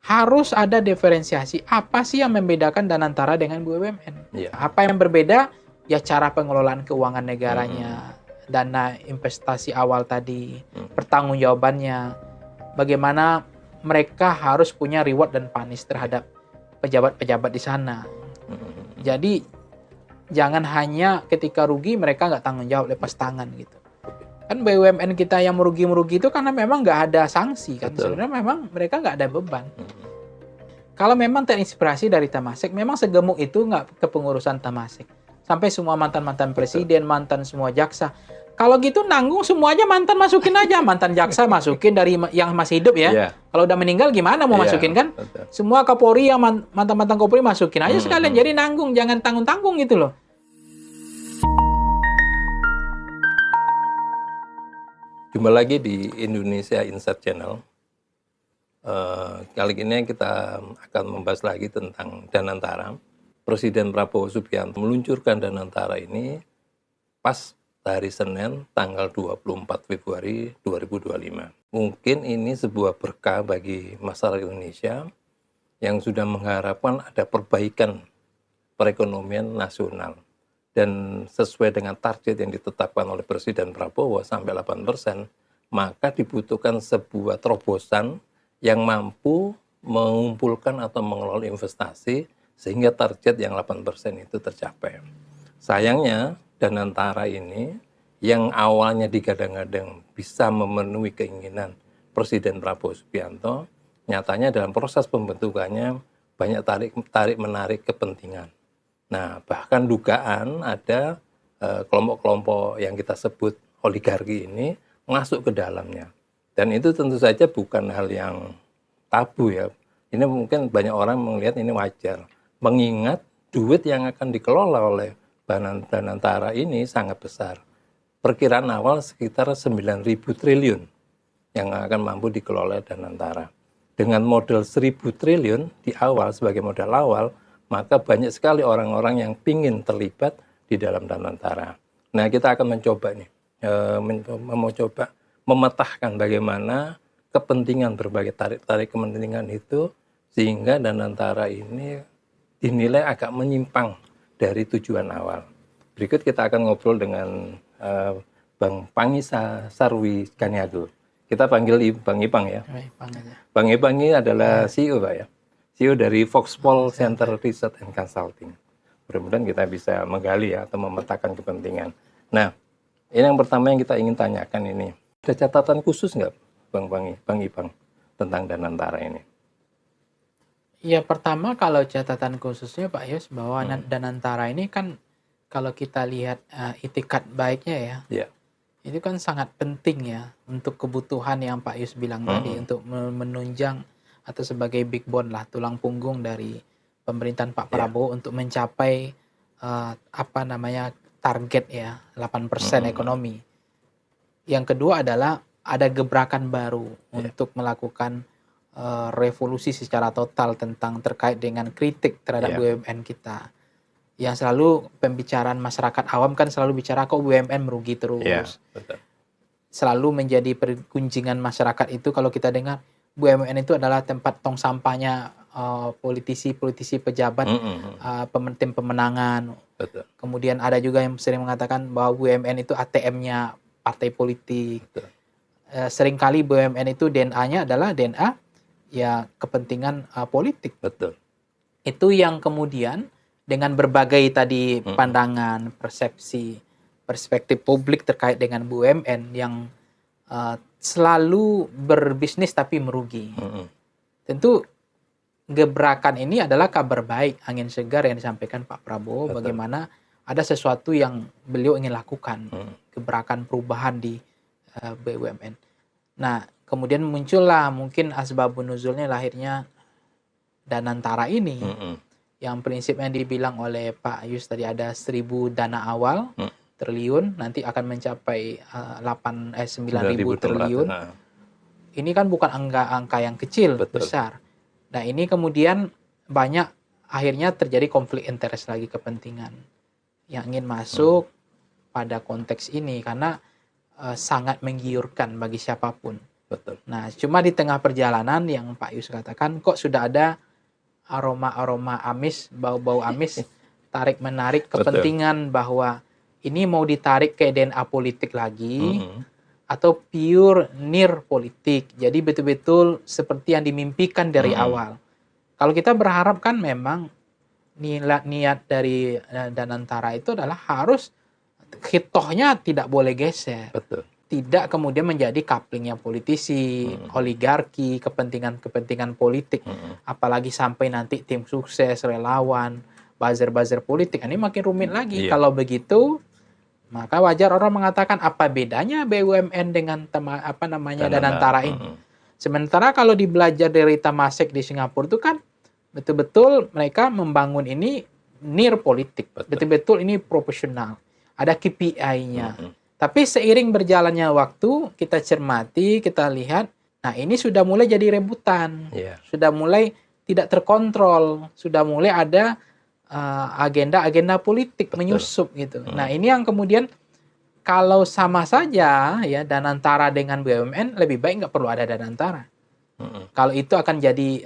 harus ada diferensiasi. Apa sih yang membedakan Danantara dengan BUMN? Iya. Apa yang berbeda? Ya cara pengelolaan keuangan negaranya, dana investasi awal tadi, pertanggungjawabannya, bagaimana mereka harus punya reward dan punish terhadap pejabat-pejabat di sana. Jadi jangan hanya ketika rugi mereka nggak tanggung jawab, lepas tangan gitu. Kan BUMN kita yang merugi-merugi itu karena memang nggak ada sanksi kan. Betul. Sebenarnya memang mereka nggak ada beban. Kalau memang terinspirasi dari Temasek, memang segemuk itu nggak kepengurusan Temasek. Sampai semua mantan-mantan presiden, mantan semua jaksa. Kalau gitu nanggung semuanya mantan masukin aja. Mantan jaksa masukin dari yang masih hidup ya. Iya. Kalau udah meninggal gimana mau Iya, masukin kan? betul. Semua Kapolri yang mantan-mantan Kapolri masukin aja sekalian. Jadi nanggung, jangan tanggung-tanggung gitu loh. Jumpa lagi di Indonesia Insight Channel. Kali ini kita akan membahas lagi tentang Danantara. Presiden Prabowo Subianto meluncurkan Danantara ini pas hari Senin tanggal 24 Februari 2025. Mungkin ini sebuah berkah bagi masyarakat Indonesia yang sudah mengharapkan ada perbaikan perekonomian nasional. Dan sesuai dengan target yang ditetapkan oleh Presiden Prabowo sampai 8%, maka dibutuhkan sebuah terobosan yang mampu mengumpulkan atau mengelola investasi sehingga target yang 8% itu tercapai. Sayangnya Danantara ini yang awalnya digadang-gadang bisa memenuhi keinginan Presiden Prabowo Subianto, nyatanya dalam proses pembentukannya banyak tarik-menarik kepentingan. Nah, bahkan dugaan ada kelompok-kelompok yang kita sebut oligarki ini masuk ke dalamnya. Dan itu tentu saja bukan hal yang tabu ya. Ini mungkin banyak orang melihat ini wajar. Mengingat duit yang akan dikelola oleh Danantara ini sangat besar. Perkiraan awal sekitar 9.000 triliun yang akan mampu dikelola Danantara. Dengan modal 1.000 triliun di awal sebagai modal awal, maka banyak sekali orang-orang yang ingin terlibat di dalam Danantara. Nah, kita akan mencoba nih, mencoba memetakan bagaimana kepentingan berbagai tarik-tarik kepentingan itu sehingga Danantara ini dinilai agak menyimpang dari tujuan awal. Berikut kita akan ngobrol dengan Bang Pangi Sarwi Kaniado. Kita panggil Bang Ipang ya. Bang Ipang ini adalah CEO Pak ya. CEO dari Foxpol Center Research and Consulting. Mudah-mudahan kita bisa menggali ya, atau memetakan kepentingan. Nah, ini yang pertama yang kita ingin tanyakan ini. Ada catatan khusus nggak Bang Ipang tentang Danantara ini? Ya pertama kalau catatan khususnya Pak Yus bahwa Danantara ini kan kalau kita lihat itikat baiknya ya, itu kan sangat penting ya untuk kebutuhan yang Pak Yus bilang tadi untuk menunjang atau sebagai big bone lah, tulang punggung dari pemerintahan Pak Prabowo untuk mencapai target ya 8% ekonomi. Yang kedua adalah ada gebrakan baru untuk melakukan revolusi secara total terkait dengan kritik terhadap BUMN kita. Yang selalu pembicaraan masyarakat awam kan selalu bicara kok BUMN merugi terus. Betul. Selalu menjadi pergunjingan masyarakat itu kalau kita dengar BUMN itu adalah tempat tong sampahnya politisi-politisi pejabat, tim pemenangan. Betul. Kemudian ada juga yang sering mengatakan bahwa BUMN itu ATM-nya partai politik. Seringkali BUMN itu DNA-nya adalah DNA ya kepentingan politik. Betul. Itu yang kemudian dengan berbagai tadi pandangan, persepsi, perspektif publik terkait dengan BUMN yang selalu berbisnis tapi merugi. Tentu gebrakan ini adalah kabar baik, angin segar yang disampaikan Pak Prabowo. Betul. Bagaimana ada sesuatu yang beliau ingin lakukan, gebrakan perubahan di BUMN. Nah, kemudian muncullah mungkin asbabun nuzulnya lahirnya Danantara ini. Yang prinsipnya dibilang oleh Pak Yus tadi ada 1.000 dana awal triliun, nanti akan mencapai 9.000 triliun. Ini kan bukan angka yang kecil, besar. Nah, ini kemudian banyak akhirnya terjadi konflik interest lagi, kepentingan yang ingin masuk pada konteks ini karena sangat menggiurkan bagi siapapun. betul. Nah, cuma di tengah perjalanan yang Pak Yus katakan, kok sudah ada aroma-aroma amis, bau-bau amis, tarik-menarik Betul. kepentingan bahwa ini mau ditarik ke DNA politik lagi, Mm-mm. atau pure near politik. Jadi betul-betul seperti yang dimimpikan dari Mm-mm. awal. Kalau kita berharap kan memang niat dari Danantara itu adalah harus hitohnya tidak boleh geser. Betul. Tidak kemudian menjadi couplingnya politisi, oligarki, kepentingan-kepentingan politik. Apalagi sampai nanti tim sukses, relawan, buzzer-buzzer politik. Ini makin rumit lagi. Iya. Kalau begitu, maka wajar orang mengatakan apa bedanya BUMN dengan Danantara ini. Sementara kalau dibelajar dari Temasek di Singapura itu kan betul-betul mereka membangun ini near politik. Betul-betul ini profesional. Ada KPI-nya. Tapi seiring berjalannya waktu, kita cermati, kita lihat, nah ini sudah mulai jadi rebutan. Iya. Sudah mulai tidak terkontrol. Sudah mulai ada agenda-agenda politik menyusup gitu. Nah ini yang kemudian kalau sama saja ya Danantara dengan BUMN, lebih baik nggak perlu ada Danantara. Kalau itu akan jadi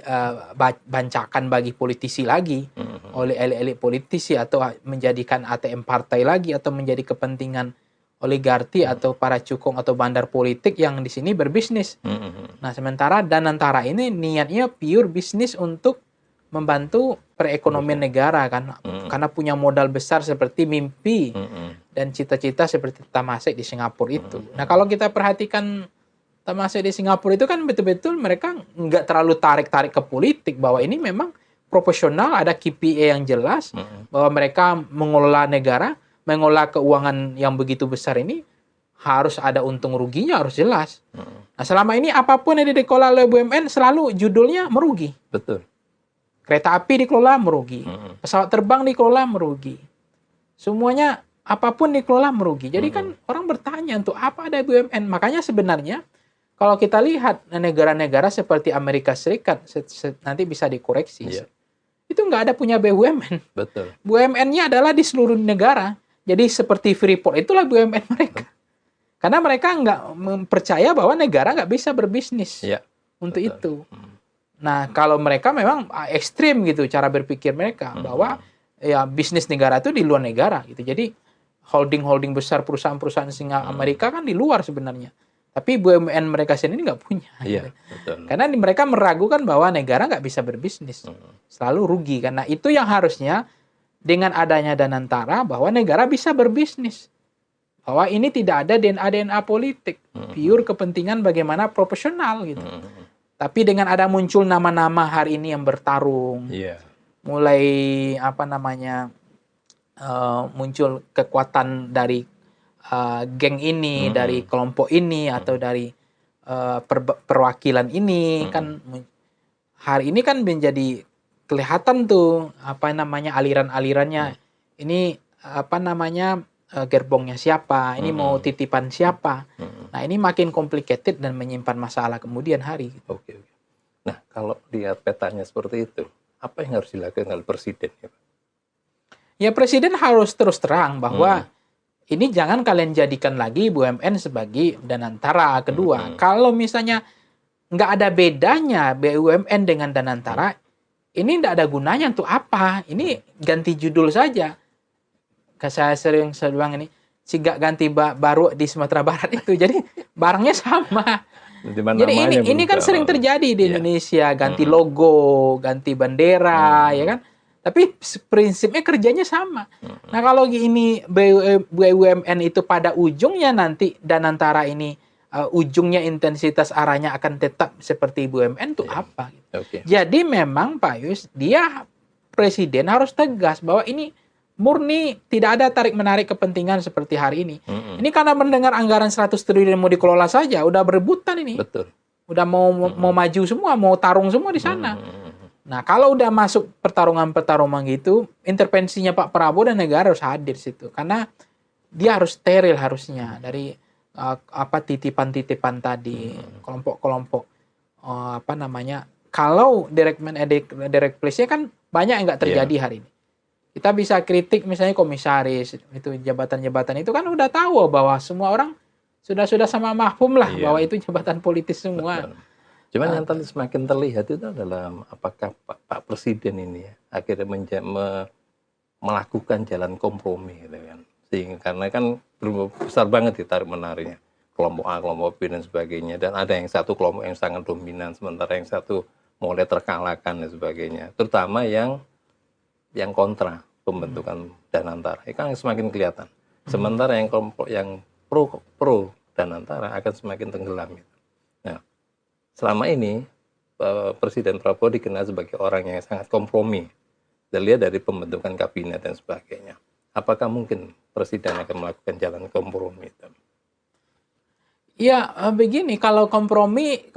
bancakan bagi politisi lagi oleh elit-elit politisi, atau menjadikan ATM partai lagi, atau menjadi kepentingan oligarki atau para cukong atau bandar politik yang di sini berbisnis. Nah, sementara Danantara ini niatnya pure bisnis untuk membantu perekonomian negara kan, karena punya modal besar seperti mimpi dan cita-cita seperti Temasek di Singapura itu. Nah, kalau kita perhatikan Temasek di Singapura itu kan betul-betul mereka nggak terlalu tarik-tarik ke politik, bahwa ini memang profesional, ada KPI yang jelas, bahwa mereka mengelola negara, mengelola keuangan yang begitu besar ini harus ada untung ruginya, harus jelas. Nah, selama ini apapun yang dikelola oleh BUMN selalu judulnya merugi. Betul. Kereta api dikelola merugi, pesawat terbang dikelola merugi. Semuanya apapun dikelola merugi. Jadi kan orang bertanya untuk apa ada BUMN? Makanya sebenarnya kalau kita lihat negara-negara seperti Amerika Serikat, nanti bisa dikoreksi. Iya. Itu nggak ada punya BUMN. Betul. BUMN-nya adalah di seluruh negara. Jadi seperti Freeport, itulah BUMN mereka. Karena mereka nggak percaya bahwa negara nggak bisa berbisnis untuk itu. Nah, kalau mereka memang ekstrim gitu cara berpikir mereka, bahwa ya bisnis negara itu di luar negara gitu. Jadi holding-holding besar perusahaan-perusahaan singa Amerika kan di luar sebenarnya. Tapi BUMN mereka sendiri nggak punya. Iya, Gitu. betul. Karena mereka meragukan bahwa negara nggak bisa berbisnis. Selalu rugi. Karena itu yang harusnya dengan adanya Danantara, bahwa negara bisa berbisnis. Bahwa ini tidak ada DNA politik. Pure kepentingan bagaimana profesional gitu. Tapi dengan ada muncul nama-nama hari ini yang bertarung. Mulai muncul kekuatan dari geng ini, dari kelompok ini, atau dari perwakilan ini, kan hari ini kan menjadi kelihatan tuh aliran-alirannya. Ini gerbongnya siapa, ini mau titipan siapa. Nah, ini makin complicated dan menyimpan masalah kemudian hari. Oke. Nah, kalau lihat petanya seperti itu, apa yang harus dilakukan oleh Presiden? Ya, Presiden harus terus terang bahwa ini jangan kalian jadikan lagi BUMN sebagai Danantara kedua. Kalau misalnya nggak ada bedanya BUMN dengan Danantara, ini nggak ada gunanya untuk apa? Ini ganti judul saja. Saya sering bilang ini, sigak ganti baru di Sumatera Barat itu. Jadi barangnya sama. Jadi ini kan sering terjadi di Indonesia, ganti logo, ganti bendera, ya kan? Tapi prinsipnya kerjanya sama. Nah, kalau ini BUMN itu pada ujungnya nanti Danantara ini ujungnya intensitas arahnya akan tetap seperti BUMN itu apa? Jadi memang Pak Yus, Presiden harus tegas bahwa ini murni tidak ada tarik-menarik kepentingan seperti hari ini. Ini karena mendengar anggaran 100 triliun mau dikelola saja, udah berebutan ini. Betul. Udah mau maju semua, mau tarung semua di sana. Nah, kalau udah masuk pertarungan gitu, intervensinya Pak Prabowo dan negara harus hadir situ. Karena dia harus steril harusnya dari titipan-titipan tadi, kelompok-kelompok kalau direct place-nya kan banyak yang nggak terjadi hari ini. Kita bisa kritik misalnya komisaris, itu jabatan-jabatan itu kan udah tahu bahwa semua orang sudah sama mahfum lah Iya. bahwa itu jabatan politis semua. Betul. Cuman yang tadi semakin terlihat itu adalah apakah Pak Presiden ini ya, akhirnya melakukan jalan kompromi gitu kan. Sehingga karena kan besar banget ditarik menariknya. Kelompok A, kelompok B dan sebagainya, dan ada yang satu kelompok yang sangat dominan, sementara yang satu mulai terkalahkan dan sebagainya. Terutama yang kontra pembentukan Danantara, itu kan semakin kelihatan. Sementara yang kelompok yang pro Danantara akan semakin tenggelam. Gitu. Nah, selama ini Presiden Prabowo dikenal sebagai orang yang sangat kompromi. Dilihat dari pembentukan kabinet dan sebagainya. Apakah mungkin Presiden akan melakukan jalan kompromi itu? Ya, begini, kalau kompromi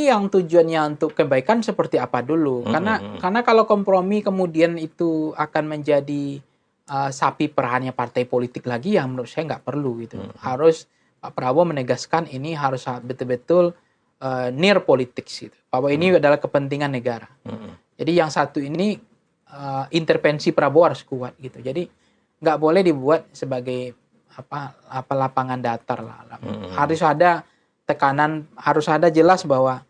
yang tujuannya untuk kebaikan seperti apa dulu? Karena kalau kompromi kemudian itu akan menjadi sapi perahannya partai politik lagi, yang menurut saya nggak perlu gitu. Harus Pak Prabowo menegaskan ini harus betul-betul near politics gitu. Bahwa ini adalah kepentingan negara. Jadi yang satu ini intervensi Prabowo harus kuat gitu. Jadi nggak boleh dibuat sebagai apa lapangan datar lah. Harus ada tekanan, harus ada jelas bahwa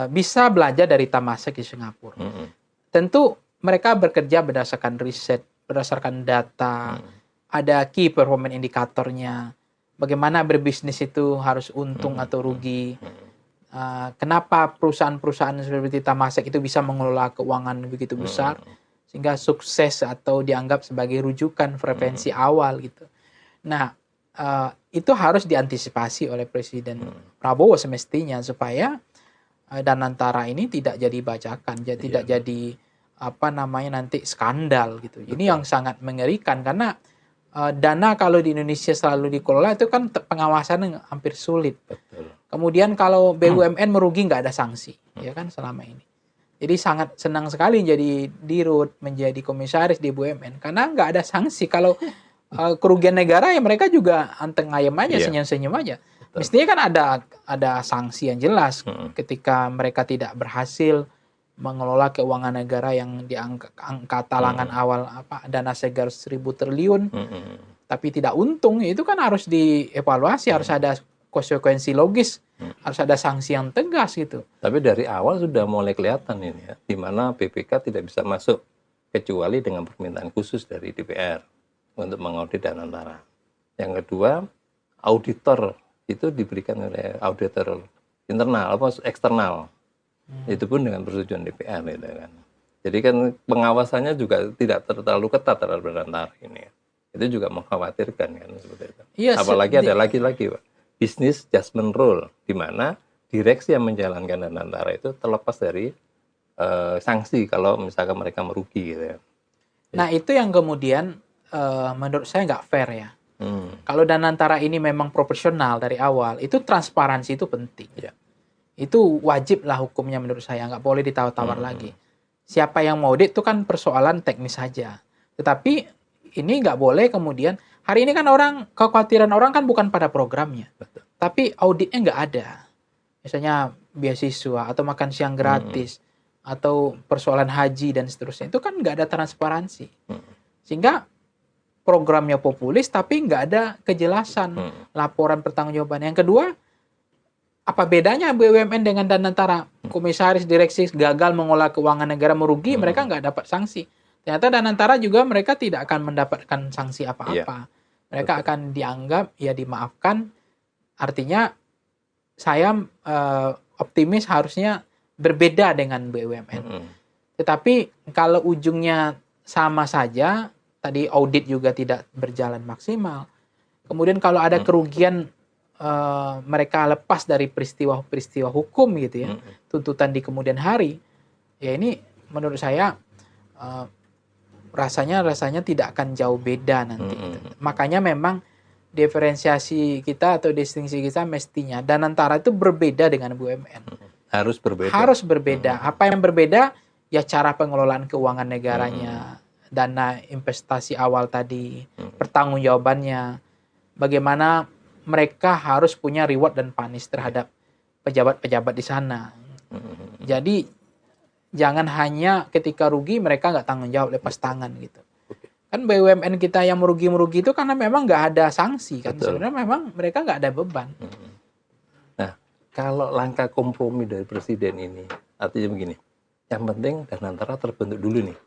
bisa belajar dari Temasek di Singapura. Tentu mereka bekerja berdasarkan riset, berdasarkan data, ada key performance indikatornya. Bagaimana berbisnis itu harus untung atau rugi. Kenapa perusahaan-perusahaan seperti Temasek itu bisa mengelola keuangan begitu besar sehingga sukses atau dianggap sebagai rujukan frekuensi awal gitu. Nah, itu harus diantisipasi oleh Presiden Prabowo semestinya supaya Danantara ini tidak jadi bajakan, tidak jadi nanti skandal gitu. Ini yang sangat mengerikan karena dana kalau di Indonesia selalu dikelola itu kan pengawasan hampir sulit. Betul. Kemudian kalau BUMN merugi nggak ada sanksi, ya kan selama ini. Jadi sangat senang sekali jadi dirut, menjadi komisaris di BUMN karena nggak ada sanksi. Kalau kerugian negara ya mereka juga anteng ayam aja, senyum-senyum aja. Betul. Mestinya kan ada sanksi yang jelas ketika mereka tidak berhasil mengelola keuangan negara yang diangkat angka talangan awal dana segar 1.000 triliun, tapi tidak untung, itu kan harus dievaluasi, harus ada konsekuensi logis, harus ada sanksi yang tegas gitu. Tapi dari awal sudah mulai kelihatan ini ya, di mana BPK tidak bisa masuk kecuali dengan permintaan khusus dari DPR untuk mengaudit Danantara. Yang kedua, auditor itu diberikan oleh auditor internal atau eksternal. Itu pun dengan persetujuan DPR gitu kan. Jadi kan pengawasannya juga tidak terlalu ketat terhadap Danantara ini. Itu juga mengkhawatirkan kan seperti itu. Iya, apalagi ada lagi-lagi Pak, business judgment rule, di mana direksi yang menjalankan Danantara itu terlepas dari sanksi kalau misalkan mereka merugi gitu ya. Nah, itu yang kemudian menurut saya nggak fair ya. Kalau Danantara ini memang profesional dari awal, itu transparansi itu penting. Ya. Itu wajib lah hukumnya menurut saya, nggak boleh ditawar-tawar lagi. Siapa yang mau audit itu kan persoalan teknis saja. Tetapi ini nggak boleh kemudian, hari ini kan kekhawatiran orang kan bukan pada programnya. Betul. Tapi auditnya nggak ada. Misalnya beasiswa atau makan siang gratis, atau persoalan haji dan seterusnya. Itu kan nggak ada transparansi. Sehingga programnya populis tapi nggak ada kejelasan laporan pertanggungjawaban. Yang kedua, apa bedanya BUMN dengan Danantara? Komisaris direksi gagal mengolah keuangan negara merugi, mereka nggak dapat sanksi. Ternyata Danantara juga mereka tidak akan mendapatkan sanksi apa-apa. Mereka akan dianggap ya dimaafkan. Artinya saya optimis harusnya berbeda dengan BUMN. Tetapi kalau ujungnya sama saja, tadi audit juga tidak berjalan maksimal. Kemudian kalau ada kerugian mereka lepas dari peristiwa hukum gitu ya, tuntutan di kemudian hari, ya ini menurut saya rasanya tidak akan jauh beda nanti. Makanya memang diferensiasi kita atau distingsi kita mestinya Danantara itu berbeda dengan BUMN. Harus berbeda. Harus berbeda. Apa yang berbeda? Ya cara pengelolaan keuangan negaranya, dana investasi awal tadi, pertanggungjawabannya, bagaimana mereka harus punya reward dan punish terhadap pejabat-pejabat di sana. Jadi jangan hanya ketika rugi mereka nggak tanggung jawab, lepas tangan gitu. Kan BUMN kita yang merugi-merugi itu karena memang nggak ada sanksi kan. Betul. Sebenarnya memang mereka nggak ada beban. Nah, kalau langkah kompromi dari presiden ini, artinya begini, yang penting Danantara terbentuk dulu nih,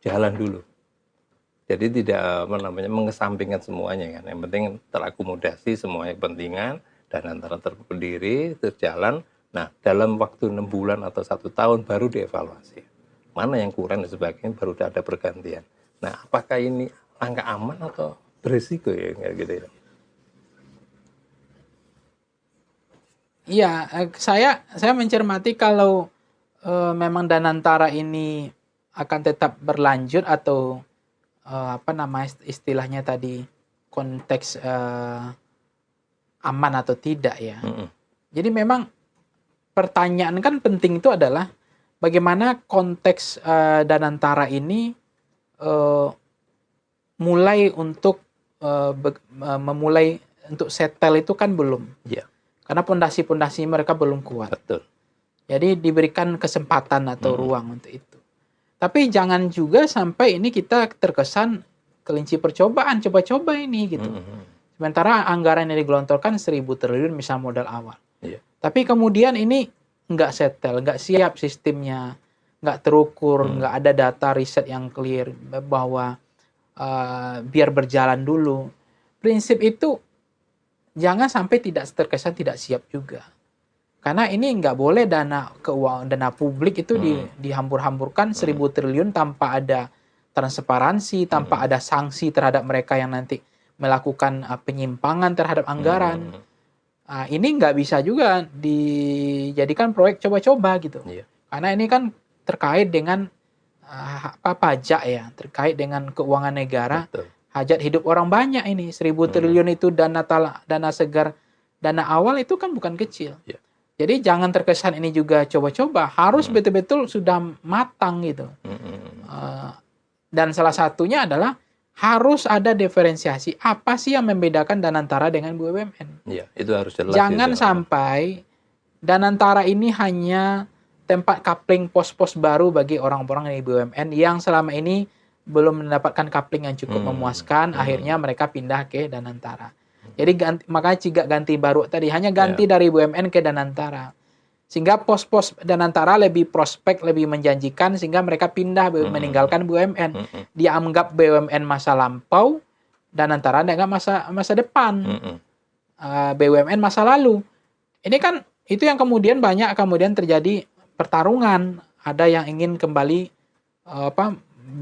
jalan dulu. Jadi tidak mengesampingkan semuanya kan. Yang penting terakomodasi semua kepentingan, Danantara berdiri, terjalan. Nah, dalam waktu 6 bulan atau 1 tahun baru dievaluasi. Mana yang kurang dan sebagainya baru ada pergantian. Nah, apakah ini langkah aman atau berisiko ya kayak gitu ya? Iya, saya mencermati kalau memang Danantara ini akan tetap berlanjut atau apa nama istilahnya tadi konteks aman atau tidak ya. Jadi memang pertanyaan kan penting itu adalah bagaimana konteks Danantara ini mulai untuk memulai untuk settle itu kan belum. Iya, Karena pondasi-pondasi mereka belum kuat. betul. Jadi diberikan kesempatan atau ruang untuk itu. Tapi jangan juga sampai ini kita terkesan kelinci percobaan, coba-coba ini gitu. Sementara anggaran yang digelontorkan 1.000 triliun misal modal awal. Iya. Tapi kemudian ini nggak settle, nggak siap sistemnya, nggak terukur, nggak ada data riset yang clear bahwa biar berjalan dulu. Prinsip itu jangan sampai tidak terkesan tidak siap juga. Karena ini nggak boleh dana keuangan, dana publik itu dihambur-hamburkan 1.000 triliun tanpa ada transparansi, tanpa ada sanksi terhadap mereka yang nanti melakukan penyimpangan terhadap anggaran. Ini nggak bisa juga dijadikan proyek coba-coba gitu. Iya. Karena ini kan terkait dengan pajak ya, terkait dengan keuangan negara, Betul. hajat hidup orang banyak ini. 1.000 triliun itu dana segar, dana awal itu kan bukan kecil. Iya. Jadi jangan terkesan ini juga coba-coba, harus betul-betul sudah matang gitu. Dan salah satunya adalah harus ada diferensiasi. Apa sih yang membedakan Danantara dengan BUMN? Iya, itu harus jelas. Jangan ya, sampai Danantara ini hanya tempat coupling pos-pos baru bagi orang-orang di BUMN yang selama ini belum mendapatkan coupling yang cukup memuaskan, akhirnya mereka pindah ke Danantara. Jadi makanya Cigak ganti baru tadi, hanya ganti dari BUMN ke Danantara. Sehingga pos-pos Danantara lebih prospek, lebih menjanjikan, sehingga mereka pindah meninggalkan BUMN. Dianggap BUMN masa lampau, Danantara dianggap masa depan. BUMN masa lalu. Ini kan itu yang kemudian banyak terjadi pertarungan. Ada yang ingin kembali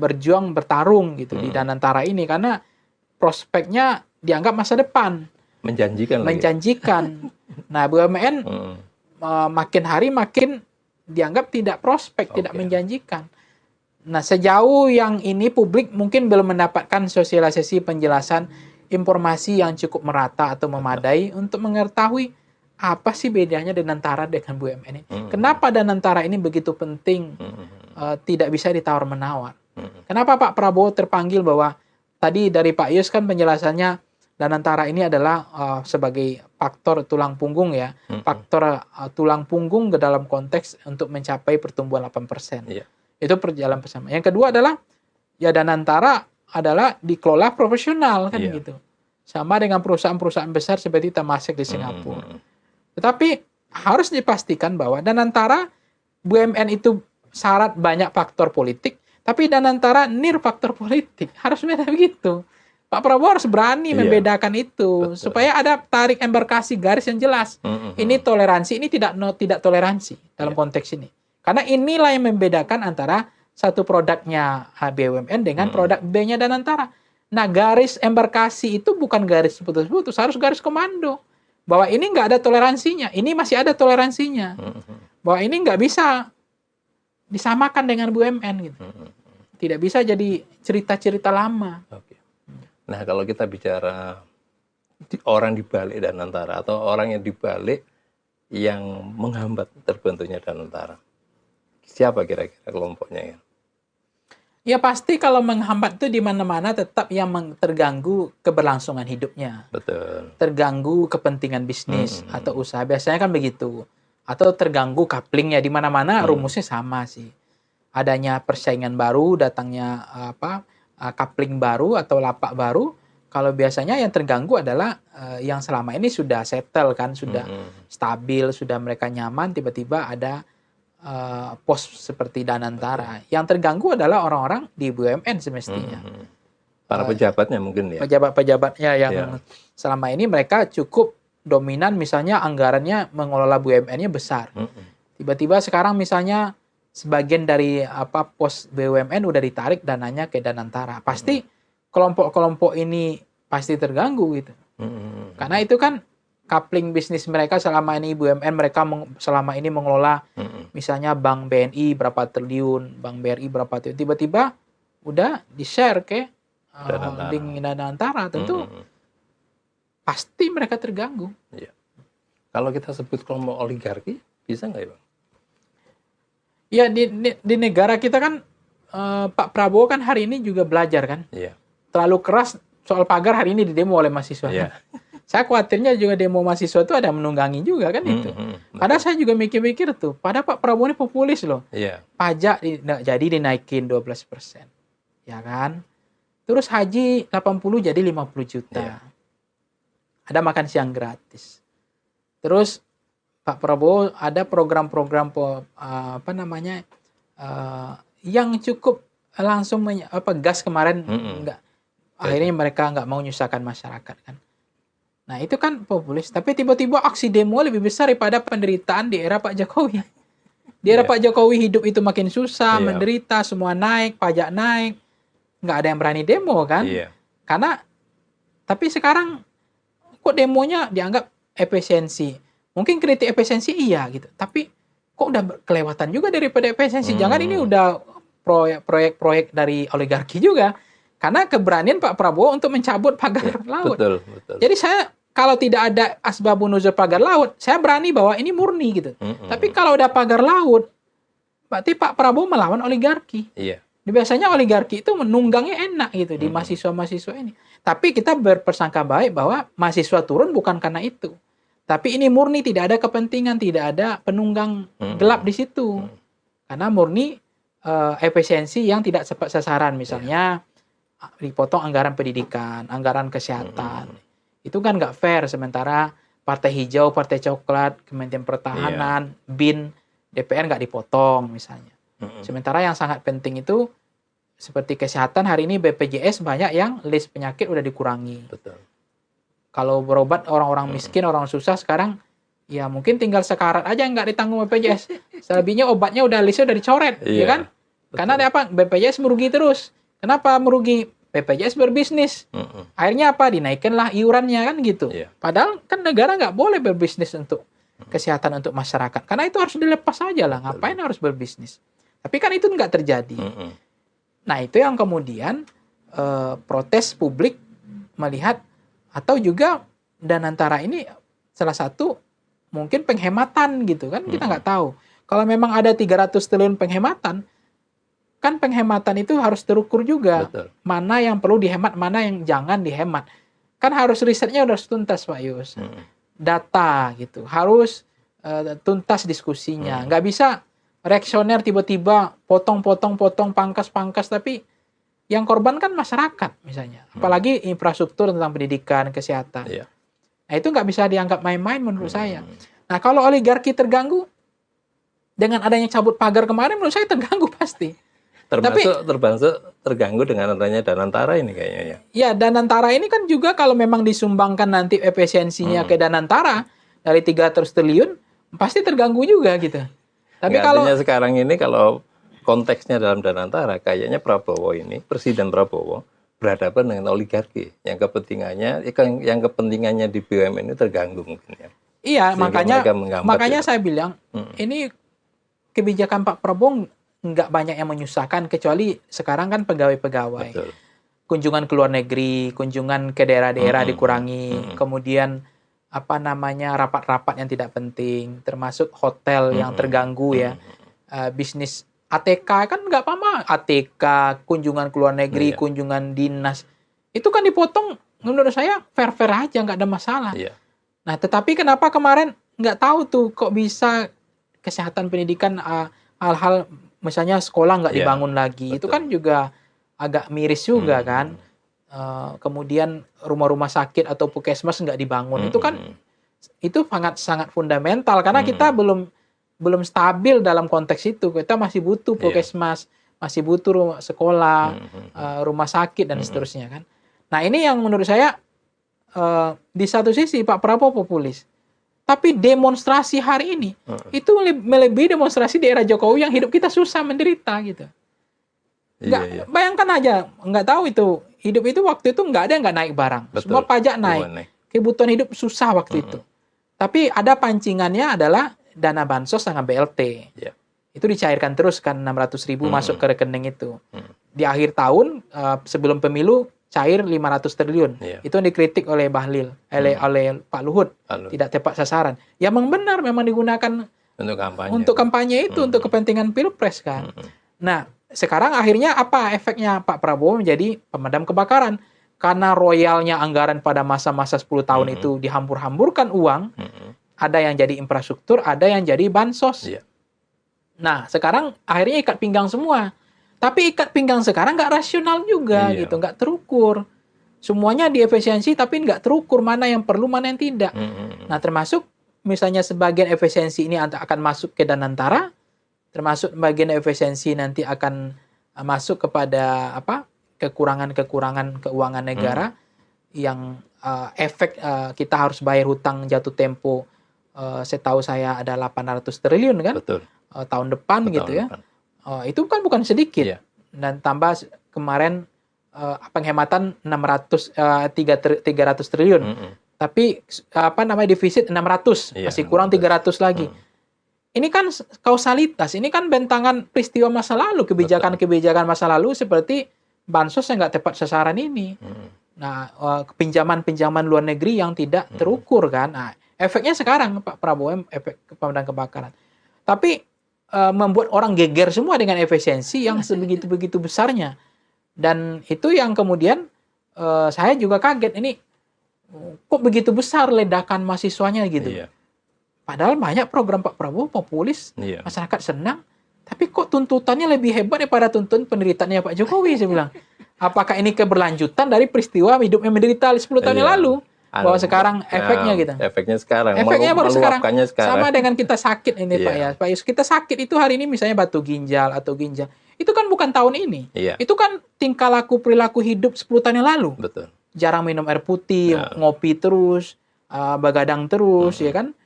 berjuang bertarung gitu di Danantara ini karena prospeknya dianggap masa depan. Menjanjikan. Nah, BUMN makin hari makin dianggap tidak prospek, tidak menjanjikan. Nah, sejauh yang ini publik mungkin belum mendapatkan sosialisasi penjelasan informasi yang cukup merata atau memadai untuk mengetahui apa sih bedanya Danantara dengan BUMN ini. Kenapa Danantara ini begitu penting, tidak bisa ditawar-menawar. Kenapa Pak Prabowo terpanggil bahwa tadi dari Pak Yus kan penjelasannya Danantara ini adalah sebagai faktor tulang punggung ya, faktor tulang punggung ke dalam konteks untuk mencapai pertumbuhan 8%. Iya. Itu perjalanan bersama. Yang kedua adalah ya Danantara adalah dikelola profesional kan gitu. Sama dengan perusahaan-perusahaan besar seperti Temasek di Singapura. Tetapi harus dipastikan bahwa Danantara BUMN itu syarat banyak faktor politik, tapi Danantara nir faktor politik. Harus beda begitu. Pak Prabowo harus berani membedakan itu. Betul. Supaya ada tarik embarkasi garis yang jelas. Ini toleransi, ini tidak toleransi dalam konteks ini. Karena inilah yang membedakan antara satu produknya BUMN dengan produk B-nya Danantara. Nah, garis embarkasi itu bukan garis putus-putus, harus garis komando. Bahwa ini nggak ada toleransinya, ini masih ada toleransinya. Bahwa ini nggak bisa disamakan dengan BUMN gitu. Tidak bisa jadi cerita-cerita lama. Oke. Nah, kalau kita bicara orang di balik Danantara atau orang yang di balik yang menghambat terbentuknya Danantara, siapa kira-kira kelompoknya ya? Ya pasti kalau menghambat itu di mana-mana tetap yang terganggu keberlangsungan hidupnya. Betul. Terganggu kepentingan bisnis atau usaha. Biasanya kan begitu. Atau terganggu couplingnya di mana-mana rumusnya sama sih. Adanya persaingan baru, datangnya coupling baru atau lapak baru, kalau biasanya yang terganggu adalah yang selama ini sudah settle kan, sudah stabil, sudah mereka nyaman, tiba-tiba ada pos seperti Danantara. Yang terganggu adalah orang-orang di BUMN semestinya. Para pejabatnya mungkin ya. Pejabat-pejabatnya yang selama ini mereka cukup dominan, misalnya anggarannya mengelola BUMN-nya besar. Tiba-tiba sekarang misalnya sebagian dari pos BUMN udah ditarik dananya ke Danantara. Pasti kelompok-kelompok ini pasti terganggu gitu. Karena itu kan coupling bisnis mereka selama ini, BUMN mereka selama ini mengelola misalnya Bank BNI berapa triliun, Bank BRI berapa triliun, tiba-tiba udah di-share ke holding Danantara, tentu pasti mereka terganggu. Iya. Kalau kita sebut kelompok oligarki, bisa nggak ya Bang? Ya di negara kita kan Pak Prabowo kan hari ini juga belajar kan. Iya. Terlalu keras soal pagar hari ini didemo oleh mahasiswa. Iya. Saya khawatirnya juga demo mahasiswa itu ada menunggangi juga kan itu. Padahal saya juga mikir-mikir tuh, pada Pak Prabowo ini populis loh. Iya. Pajak jadi dinaikin 12%. Ya kan? Terus haji 80 jadi 50 juta. Iya. Ada makan siang gratis. Terus Pak Prabowo ada program-program yang cukup langsung gas kemarin enggak. Akhirnya mereka nggak mau menyusahkan masyarakat kan. Nah itu kan populis. Tapi tiba-tiba aksi demo lebih besar daripada penderitaan di era Pak Jokowi. Di era Pak Jokowi hidup itu makin susah, menderita, semua naik, pajak naik. Nggak ada yang berani demo kan. Karena, tapi sekarang kok demonya dianggap efisiensi. Mungkin kritik efisiensi iya gitu. Tapi kok udah kelewatan juga daripada efisiensi. Jangan ini udah proyek-proyek dari oligarki juga. Karena keberanian Pak Prabowo untuk mencabut pagar laut. Betul. Jadi saya kalau tidak ada asbabun nuzul pagar laut, saya berani bahwa ini murni gitu. Tapi kalau ada pagar laut, berarti Pak Prabowo melawan oligarki. Iya. Biasanya oligarki itu menunggangnya enak gitu di mahasiswa-mahasiswa ini. Tapi kita berpersangka baik bahwa mahasiswa turun bukan karena itu. Tapi ini murni tidak ada kepentingan, tidak ada penunggang gelap di situ. Karena murni efisiensi yang tidak tepat sasaran, misalnya dipotong anggaran pendidikan, anggaran kesehatan. Itu kan nggak fair, sementara Partai Hijau, Partai Coklat, Kementerian Pertahanan, BIN, DPR nggak dipotong misalnya. Sementara yang sangat penting itu seperti kesehatan, hari ini BPJS banyak yang list penyakit udah dikurangi. Betul. Kalau berobat orang-orang miskin, orang susah sekarang ya mungkin tinggal sekarat aja nggak ditanggung BPJS. Selebihnya obatnya udah listnya udah dicoret, ya kan? Betul. Karena apa? BPJS merugi terus. Kenapa merugi? BPJS berbisnis. Akhirnya apa? Dinaikkanlah iurannya kan gitu. Padahal kan negara nggak boleh berbisnis untuk kesehatan untuk masyarakat. Karena itu harus dilepas aja lah. Ngapain harus berbisnis? Tapi kan itu nggak terjadi. Nah itu yang kemudian protes publik melihat, atau juga Danantara ini salah satu mungkin penghematan gitu kan. Kita nggak tahu. Kalau memang ada 300 triliun penghematan, kan penghematan itu harus terukur juga. Betul. Mana yang perlu dihemat, mana yang jangan dihemat. Kan harus risetnya harus tuntas Pak Yus. Data gitu. Harus tuntas diskusinya. Nggak bisa reaksioner tiba-tiba potong, pangkas, tapi yang korban kan masyarakat misalnya. Apalagi infrastruktur tentang pendidikan, kesehatan. Nah itu nggak bisa dianggap main-main menurut saya. Nah kalau oligarki terganggu, dengan adanya cabut pagar kemarin menurut saya terganggu pasti. Termasuk terganggu dengan adanya Danantara ini kayaknya ya. Ya, Danantara ini kan juga kalau memang disumbangkan nanti efisiensinya ke Danantara dari 300 triliun, pasti terganggu juga gitu. Tapi kalau sekarang ini kalau konteksnya dalam Danantara, kayaknya Prabowo ini, Presiden Prabowo berhadapan dengan oligarki yang kepentingannya di BUMN ini terganggu mungkin ya. Iya, makanya saya bilang ini kebijakan Pak Prabowo nggak banyak yang menyusahkan, kecuali sekarang kan pegawai-pegawai. Kunjungan ke luar negeri, kunjungan ke daerah-daerah dikurangi, kemudian rapat-rapat yang tidak penting, termasuk hotel yang terganggu ya, bisnis ATK kan nggak apa-apa, ATK, kunjungan ke luar negeri, kunjungan dinas, itu kan dipotong menurut saya fair-fair aja, nggak ada masalah. Nah tetapi kenapa kemarin nggak tahu tuh kok bisa kesehatan pendidikan hal-hal misalnya sekolah nggak dibangun lagi, itu kan juga agak miris juga kan. Kemudian rumah-rumah sakit atau puskesmas nggak dibangun. Itu kan itu sangat fundamental karena kita belum stabil dalam konteks itu. Kita masih butuh puskesmas, masih butuh rumah sekolah, rumah sakit dan seterusnya kan. Nah, ini yang menurut saya di satu sisi Pak Prabowo populis. Tapi demonstrasi hari ini itu melebihi demonstrasi di era Jokowi yang hidup kita susah menderita gitu. Bayangkan aja, nggak tahu itu hidup itu waktu itu nggak ada yang nggak naik barang. Betul. Semua pajak naik. Kebutuhan hidup susah waktu itu. Tapi ada pancingannya adalah dana bansos dengan BLT. Itu dicairkan terus kan 600.000 masuk ke rekening itu. Di akhir tahun sebelum pemilu cair 500 triliun. Itu yang dikritik oleh Bahlil, oleh Pak Luhut. Tidak tepat sasaran. Ya memang benar, memang digunakan untuk kampanye itu, untuk kepentingan pilpres kan. Nah, sekarang akhirnya apa efeknya? Pak Prabowo menjadi pemadam kebakaran. Karena royalnya anggaran pada masa-masa 10 tahun itu dihambur-hamburkan uang, ada yang jadi infrastruktur, ada yang jadi bansos. Nah, sekarang akhirnya ikat pinggang semua. Tapi ikat pinggang sekarang nggak rasional juga gitu, nggak terukur. Semuanya diefisiensi tapi nggak terukur mana yang perlu, mana yang tidak. Nah, termasuk misalnya sebagian efisiensi ini akan masuk ke Danantara, termasuk bagian efisiensi nanti akan masuk kepada kekurangan-kekurangan keuangan negara yang efek kita harus bayar hutang jatuh tempo setahu saya ada 800 triliun kan. Betul. Tahun depan gitu ya. Itu kan bukan sedikit. Dan tambah kemarin penghematan 300 triliun. Tapi defisit 600, masih kurang 300 lagi. Ini kan kausalitas, ini kan bentangan peristiwa masa lalu, kebijakan-kebijakan masa lalu seperti bansos yang nggak tepat sasaran ini. Nah, pinjaman-pinjaman luar negeri yang tidak terukur kan. Nah, efeknya sekarang Pak Prabowo efek pemadam kebakaran. Tapi membuat orang geger semua dengan efisiensi yang sebegitu-begitu besarnya. Dan itu yang kemudian saya juga kaget, ini kok begitu besar ledakan mahasiswanya gitu. Padahal banyak program Pak Prabowo populis, masyarakat senang, tapi kok tuntutannya lebih hebat daripada tuntutan penderitaannya Pak Jokowi, saya bilang. Apakah ini keberlanjutan dari peristiwa hidupnya menderita 10 tahun yang lalu? Bahwa sekarang efeknya gitu. Efeknya sekarang. Efeknya baru sekarang. Sekarang. Sama dengan kita sakit ini Pak ya. Pak Yus, kita sakit itu hari ini misalnya batu ginjal atau ginjal. Itu kan bukan tahun ini. Itu kan tingkah laku perilaku hidup 10 tahun yang lalu. Betul. Jarang minum air putih, ngopi terus, begadang terus, ya kan?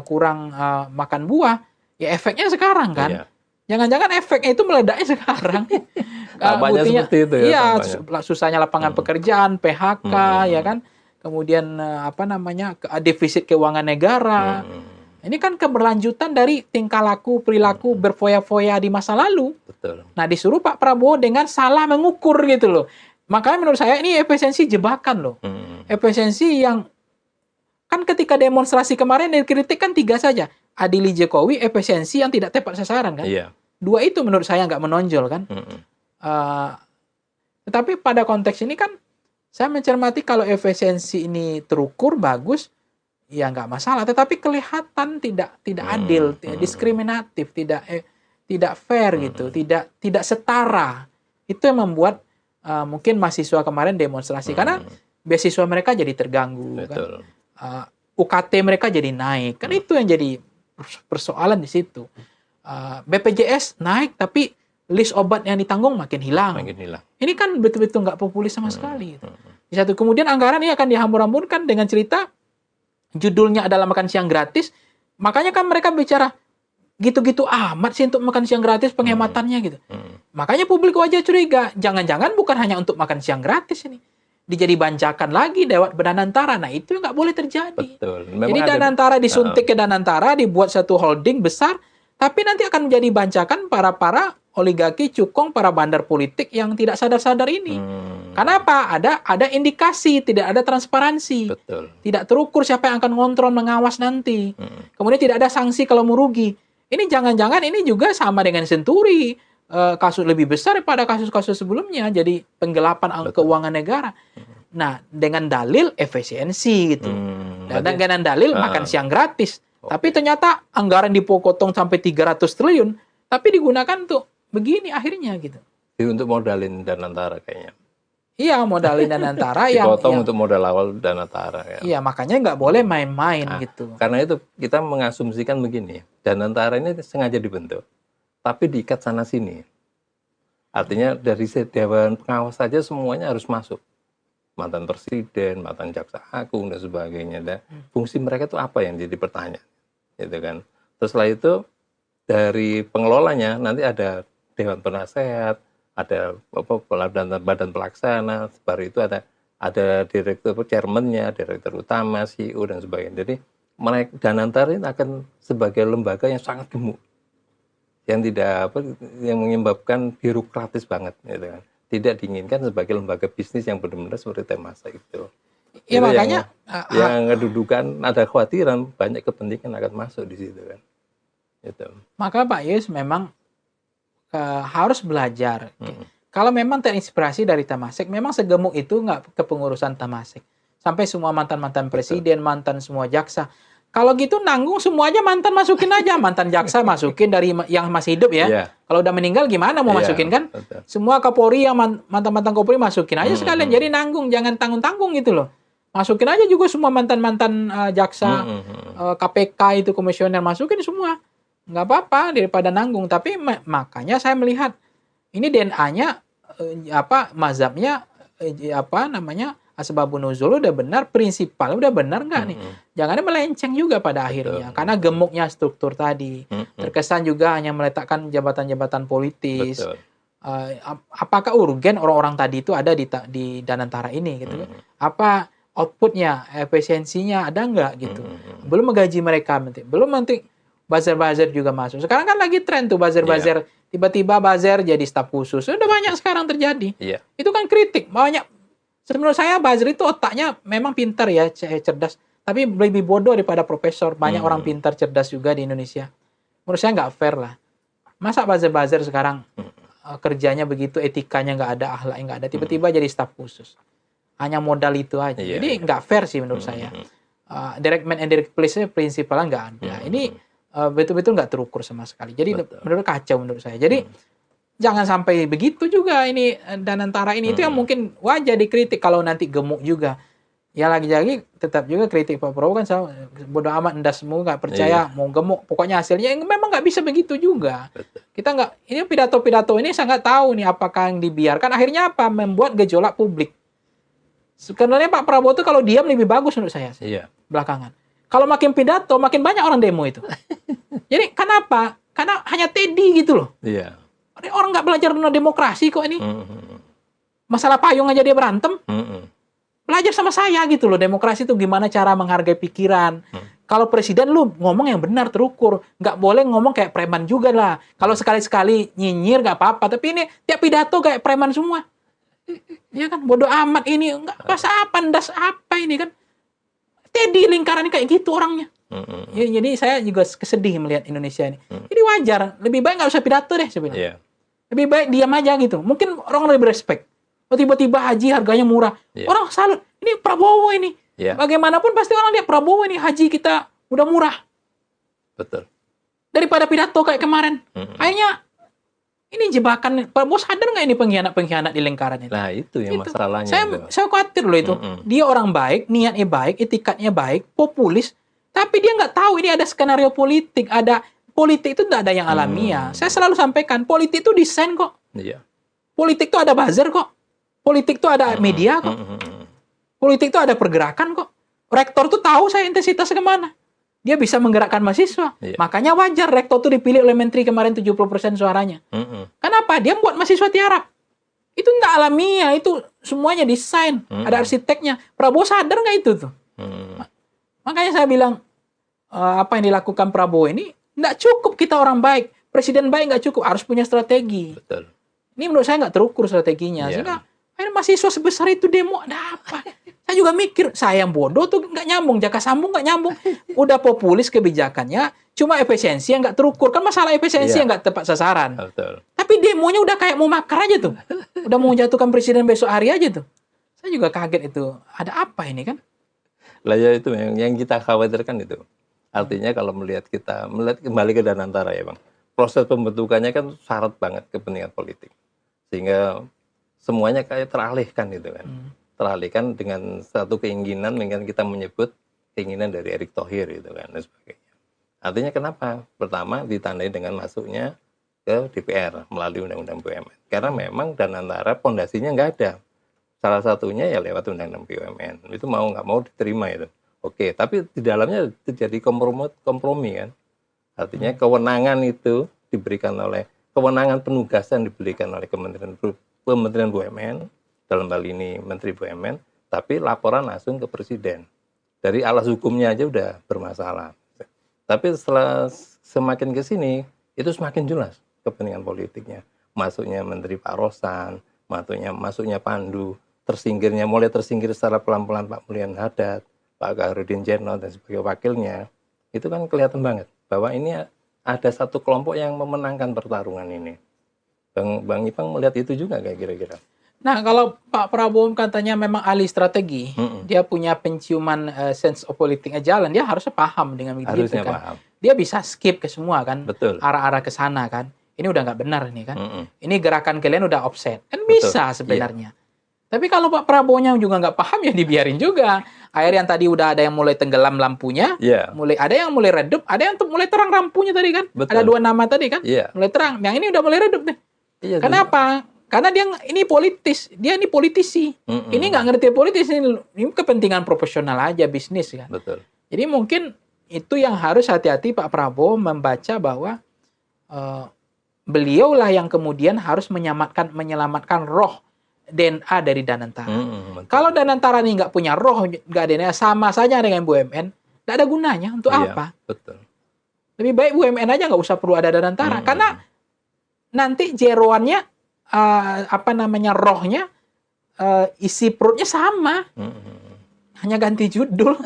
Kurang makan buah. Ya efeknya sekarang kan. Jangan-jangan efeknya itu meledaknya sekarang. Buktinya seperti itu ya. Iya, susahnya lapangan pekerjaan, PHK, ya kan. Kemudian defisit keuangan negara. Ini kan keberlanjutan dari tingkah laku, perilaku berfoya-foya di masa lalu. Betul. Nah, disuruh Pak Prabowo dengan salah mengukur gitu loh. Makanya menurut saya ini efisiensi jebakan loh. Efisiensi yang kan ketika demonstrasi kemarin dikritik kan 3 saja. Adili Jokowi, efisiensi yang tidak tepat sasaran kan. 2 itu menurut saya nggak menonjol kan. Tetapi pada konteks ini kan saya mencermati kalau efisiensi ini terukur bagus, ya nggak masalah. Tetapi kelihatan tidak adil, diskriminatif, tidak fair gitu, tidak setara. Itu yang membuat mungkin mahasiswa kemarin demonstrasi karena beasiswa mereka jadi terganggu. Kan? UKT mereka jadi naik, kan itu yang jadi persoalan di situ. BPJS naik tapi list obat yang ditanggung makin hilang. Ini kan betul-betul nggak populis sama sekali. Gitu. Di satu kemudian anggaran ini akan dihambur-hamburkan dengan cerita judulnya adalah makan siang gratis. Makanya kan mereka bicara gitu-gitu amat sih untuk makan siang gratis penghematannya gitu. Makanya publik wajah curiga. Jangan-jangan bukan hanya untuk makan siang gratis ini. Dijadi bancakan lagi lewat Danantara. Nah itu nggak boleh terjadi. Betul. Jadi Danantara disuntik ke Danantara, dibuat satu holding besar, tapi nanti akan menjadi bancakan para oligarki cukong, para bandar politik yang tidak sadar-sadar ini. Karena apa? Ada indikasi, tidak ada transparansi. Betul. Tidak terukur siapa yang akan ngontrol, mengawas nanti. Kemudian tidak ada sanksi kalau merugi. Ini jangan-jangan ini juga sama dengan Senturi. Kasus lebih besar daripada kasus-kasus sebelumnya, jadi penggelapan keuangan negara. Nah, dengan dalil efisiensi gitu. Dan dengan dalil makan siang gratis. Tapi ternyata anggaran dipotong sampai 300 triliun, tapi digunakan untuk begini akhirnya gitu. Jadi untuk modalin Danantara kayaknya. Iya, modalin Danantara yang Dipotong untuk modal awal Danantara ya. iya, makanya nggak boleh main-main Nah, gitu. karena itu kita mengasumsikan begini, Danantara ini sengaja dibentuk, tapi diikat sana sini. Artinya dari Dewan Pengawas saja semuanya harus masuk. Mantan presiden, mantan jaksa agung dan sebagainya. Dan fungsi mereka itu apa yang jadi pertanyaan, gitu kan? Terus setelah itu dari pengelolanya nanti ada Dewan Penasehat, ada badan pelaksana, baru itu ada direktur chairman-nya, direktur utama, CEO dan sebagainya. Jadi mereka Danantara ini akan sebagai lembaga yang sangat gemuk, yang tidak yang menyebabkan birokratis banget, gitu kan. Tidak diinginkan sebagai lembaga bisnis yang benar-benar seperti Temasek itu. Iya, makanya yang kedudukan ada kekhawatiran banyak kepentingan akan masuk di situ kan. Gitu. Maka Pak Yus memang harus belajar. Kalau memang terinspirasi dari Temasek, memang segemuk itu nggak kepengurusan Temasek. Sampai semua mantan-mantan presiden, mantan semua jaksa. Kalau gitu nanggung semua aja mantan masukin aja. Mantan jaksa masukin dari yang masih hidup ya. Yeah. Kalau udah meninggal gimana mau masukin kan? Betul. Semua Kapolri yang mantan-mantan Kapolri masukin aja sekalian. Jadi nanggung, jangan tanggung-tanggung gitu loh. Masukin aja juga semua mantan-mantan jaksa, KPK itu komisioner masukin semua. Nggak apa-apa daripada nanggung. Tapi makanya saya melihat ini DNA-nya mazhabnya asbabun nuzul udah benar, prinsipal udah benar nggak nih? Jangan melenceng juga pada akhirnya. Karena gemuknya struktur tadi. Terkesan juga hanya meletakkan jabatan-jabatan politis. Apakah urgen orang-orang tadi itu ada di Danantara ini gitu? Apa outputnya, efisiensinya ada nggak gitu? Belum menggaji mereka, belum nanti buzzer-buzzer juga masuk. Sekarang kan lagi tren tuh buzzer-buzzer. Tiba-tiba buzzer jadi staf khusus. Udah banyak sekarang terjadi. Itu kan kritik. Banyak. Menurut saya buzzer itu otaknya memang pintar ya, cerdas. Tapi lebih bodoh daripada profesor. Banyak orang pintar, cerdas juga di Indonesia. Menurut saya nggak fair lah. Masa buzzer-buzzer sekarang kerjanya begitu, etikanya nggak ada, akhlaknya nggak ada. Tiba-tiba jadi staf khusus. Hanya modal itu aja. Jadi nggak fair sih menurut saya. Direct man and direct place-nya prinsipalnya nggak ada. Ini betul-betul nggak terukur sama sekali. Jadi benar kacau menurut saya. Jadi jangan sampai begitu juga ini Danantara ini. Itu yang mungkin wajar dikritik kalau nanti gemuk juga. Ya lagi-lagi tetap juga kritik Pak Prabowo kan bodoh amat endasmu nggak percaya mau gemuk. Pokoknya hasilnya memang nggak bisa begitu juga. Kita nggak, ini pidato-pidato ini saya nggak tahu nih apakah yang dibiarkan akhirnya apa membuat gejolak publik. Sebenarnya Pak Prabowo itu kalau diam lebih bagus menurut saya belakangan. Kalau makin pidato makin banyak orang demo itu. Jadi kenapa? Karena hanya Teddy gitu loh. Orang nggak belajar tentang demokrasi kok ini. Masalah payung aja dia berantem. Belajar sama saya gitu loh. Demokrasi itu gimana cara menghargai pikiran. Kalau presiden lu ngomong yang benar terukur. Nggak boleh ngomong kayak preman juga lah. Kalau sekali-sekali nyinyir nggak apa-apa. Tapi ini tiap pidato kayak preman semua. Iya kan? Bodoh amat ini. Nggak pas apa, ndas apa ini kan. Teddy lingkaran kayak gitu orangnya. Ya, jadi saya juga kesedih melihat Indonesia ini. Jadi wajar. Lebih baik nggak usah pidato deh sebenarnya. Lebih baik diam aja gitu. Mungkin orang lebih respect. Tiba-tiba haji harganya murah. Orang salut. Ini Prabowo ini. Bagaimanapun pasti orang lihat Prabowo ini haji kita udah murah. Betul. Daripada pidato kayak kemarin. Akhirnya ini jebakan. Prabowo sadar nggak ini pengkhianat di lingkaran ini? Nah itu yang masalahnya. Saya khawatir loh itu. Dia orang baik, niatnya baik, etikatnya baik, populis. Tapi dia nggak tahu ini ada skenario politik. Politik itu tidak ada yang alamiah. Saya selalu sampaikan, politik itu desain kok. Politik itu ada buzzer kok. Politik itu ada media kok. Politik itu ada pergerakan kok. Rektor tuh tahu saya intensitas kemana. Dia bisa menggerakkan mahasiswa. Makanya wajar rektor tuh dipilih oleh menteri kemarin 70% suaranya. Kenapa? Dia buat mahasiswa tiarap. Itu tidak alamiah. Itu semuanya desain. Ada arsiteknya. Prabowo sadar nggak itu tuh? Makanya saya bilang, apa yang dilakukan Prabowo ini nggak cukup kita orang baik. Presiden baik nggak cukup, harus punya strategi. Betul. Ini menurut saya nggak terukur strateginya. Sehingga akhirnya mahasiswa sebesar itu demo, ada apa? Saya juga mikir, saya yang bodoh tuh nggak nyambung, jaka sambung nggak nyambung. Udah populis kebijakannya, cuma efisiensi yang nggak terukur. Kan masalah efisiensi yang nggak tepat sasaran. Betul. Tapi demonya udah kayak mau makar aja tuh. Udah mau jatuhkan presiden besok hari aja tuh. Saya juga kaget itu. Ada apa ini kan? Lah ya itu yang kita khawatirkan itu. Artinya kalau melihat kembali ke Danantara ya Bang. Proses pembentukannya kan syarat banget kepentingan politik. sehingga semuanya kayak teralihkan gitu kan. Teralihkan dengan satu keinginan dengan kita menyebut keinginan dari Erick Thohir gitu kan dan sebagainya. Artinya kenapa? Pertama ditandai dengan masuknya ke DPR melalui Undang-Undang BUMN. Karena memang Danantara pondasinya nggak ada. Salah satunya ya lewat Undang-Undang BUMN. Itu mau nggak mau diterima itu. Oke, tapi di dalamnya terjadi kompromi kan. Artinya kewenangan itu diberikan oleh kewenangan penugasan diberikan oleh Kementerian BUMN, dalam hal ini Menteri BUMN, tapi laporan langsung ke Presiden. Dari alas hukumnya aja udah bermasalah. Tapi setelah semakin ke sini, itu semakin jelas kepentingan politiknya. Masuknya Menteri Pak Rosan, masuknya Pandu, mulai tersingkir secara pelan-pelan Pak Mulyan Hadad, Pak Khairuddin Djeno dan sebagai wakilnya, itu kan kelihatan banget bahwa ini ada satu kelompok yang memenangkan pertarungan ini. Bang Ipang melihat itu juga kayak kira-kira. Nah, kalau Pak Prabowo katanya memang ahli strategi, dia punya penciuman sense of politik jalan, dia harusnya paham dengan begitu Harusnya kan. paham. Dia bisa skip ke semua kan, Betul. arah-arah ke sana kan. Ini udah nggak benar nih kan. Ini gerakan kalian udah offset. Kan Betul. bisa sebenarnya. Tapi kalau Pak Prabowo-nya juga nggak paham ya dibiarin juga. Air yang tadi udah ada yang mulai tenggelam lampunya, ada yang mulai redup, ada yang mulai terang lampunya tadi kan. Betul. Ada 2 nama tadi kan, mulai terang. Yang ini udah mulai redup nih. Kenapa? Karena dia ini politis, dia ini politisi. Ini nggak ngerti politis, ini kepentingan profesional aja, bisnis kan. Betul. Jadi mungkin itu yang harus hati-hati Pak Prabowo membaca bahwa beliaulah yang kemudian harus menyelamatkan roh DNA dari Danantara. Kalau Danantara ini nggak punya roh, nggak DNA, sama saja dengan BUMN, nggak ada gunanya. Untuk apa? Betul. Lebih baik BUMN aja nggak usah perlu ada Danantara, karena nanti jeroannya rohnya, isi perutnya sama, hanya ganti judul.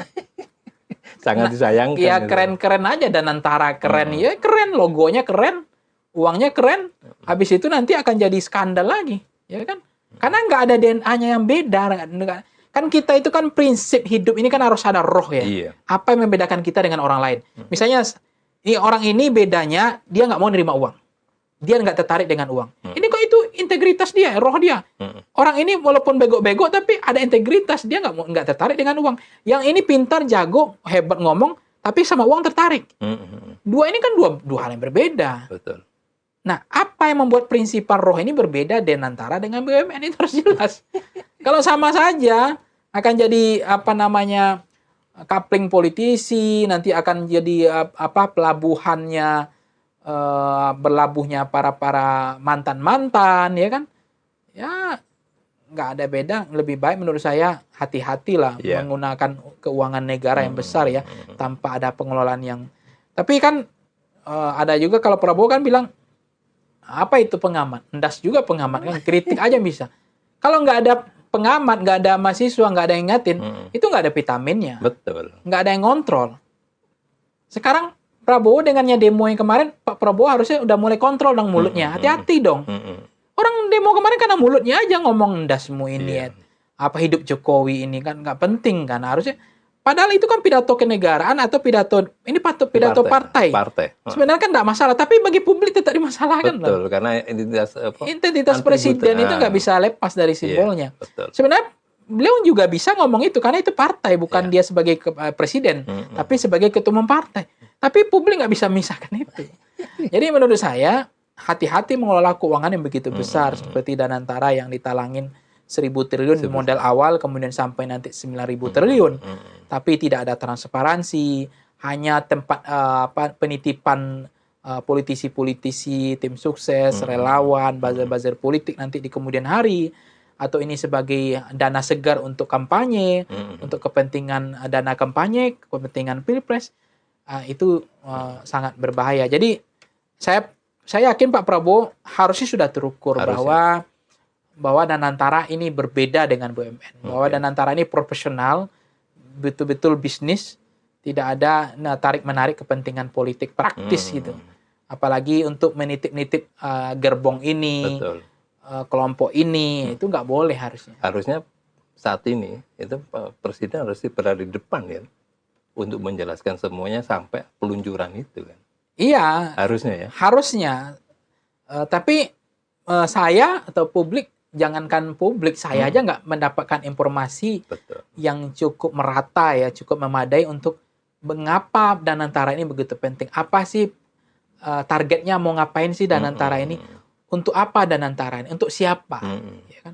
Sangat disayangkan. Ya keren-keren aja Danantara keren, ya keren, logonya keren, uangnya keren. Habis itu nanti akan jadi skandal lagi, ya kan? Karena nggak ada DNA-nya yang beda. Kan kita itu kan prinsip hidup ini kan harus ada roh ya. Iya. Apa yang membedakan kita dengan orang lain? Misalnya orang ini bedanya dia nggak mau nerima uang. Dia nggak tertarik dengan uang. Ini kok itu integritas dia, roh dia. Orang ini walaupun bego-bego tapi ada integritas, dia nggak tertarik dengan uang. Yang ini pintar, jago, hebat ngomong, tapi sama uang tertarik. Dua ini kan dua hal yang berbeda. Betul. Nah, apa yang membuat prinsipal roh ini berbeda Danantara dengan BUMN itu harus jelas. Kalau sama saja akan jadi coupling politisi, nanti akan jadi pelabuhannya, berlabuhnya para mantan-mantan, ya kan? Ya nggak ada beda. Lebih baik menurut saya hati-hatilah menggunakan keuangan negara yang besar ya, tanpa ada pengelolaan yang. Tapi kan ada juga kalau Prabowo kan bilang apa itu pengamat? Ndas juga pengamat kan, kritik aja bisa. Kalau nggak ada pengamat, nggak ada mahasiswa, nggak ada yang ingatin, itu nggak ada vitaminnya. Betul. Nggak ada yang ngontrol. Sekarang Prabowo dengannya demo yang kemarin, Pak Prabowo harusnya udah mulai kontrol dong mulutnya. Hati-hati dong. Orang demo kemarin karena mulutnya aja ngomong ndasmu ini, apa hidup Jokowi ini kan nggak penting kan. Harusnya, padahal itu kan pidato kenegaraan atau pidato partai. Sebenarnya kan nggak masalah, tapi bagi publik tetap dimasalahkan. Betul, karena identitas presiden itu nggak bisa lepas dari simbolnya. Sebenarnya beliau juga bisa ngomong itu karena itu partai, bukan dia sebagai presiden, tapi sebagai ketua umum partai. Tapi publik nggak bisa memisahkan itu. Jadi menurut saya hati-hati mengelola keuangan yang begitu besar seperti Danantara yang ditalangin 1.000 triliun di modal awal, kemudian sampai nanti 9.000 triliun. Tapi tidak ada transparansi, hanya tempat penitipan politisi-politisi, tim sukses, relawan, buzzer-buzzer politik nanti di kemudian hari, atau ini sebagai dana segar untuk kampanye, untuk kepentingan dana kampanye, kepentingan pilpres, itu sangat berbahaya. Jadi saya yakin Pak Prabowo harusnya sudah terukur bahwa Danantara ini berbeda dengan BUMN. Bahwa Danantara ini profesional, betul-betul bisnis, tidak ada tarik-menarik kepentingan politik praktis gitu. Apalagi untuk menitip-nitip gerbong ini, kelompok ini, itu nggak boleh harusnya. Harusnya saat ini itu Presiden harus berada di depan ya, untuk menjelaskan semuanya sampai peluncuran itu kan. Iya. Harusnya ya. Harusnya. Tapi saya atau publik, jangankan publik, saya aja nggak mendapatkan informasi Betul. yang cukup merata ya, cukup memadai untuk mengapa Danantara ini begitu penting. Apa sih targetnya, mau ngapain sih Danantara ini? Untuk apa Danantara ini? Untuk siapa? Ya kan?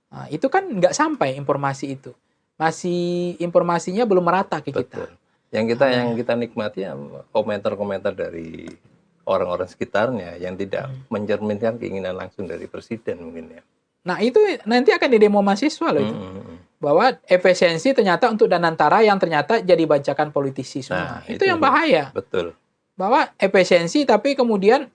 Nah, itu kan nggak sampai informasi itu. Masih informasinya belum merata ke kita. Betul. Yang kita nikmati ya komentar-komentar dari orang-orang sekitarnya yang tidak mencerminkan keinginan langsung dari presiden mungkin ya. Nah, itu nanti akan didemo mahasiswa loh itu. Bahwa efisiensi ternyata untuk Danantara yang ternyata jadi bacakan politisi semua. Nah, itu yang bahaya. Betul. Bahwa efisiensi tapi kemudian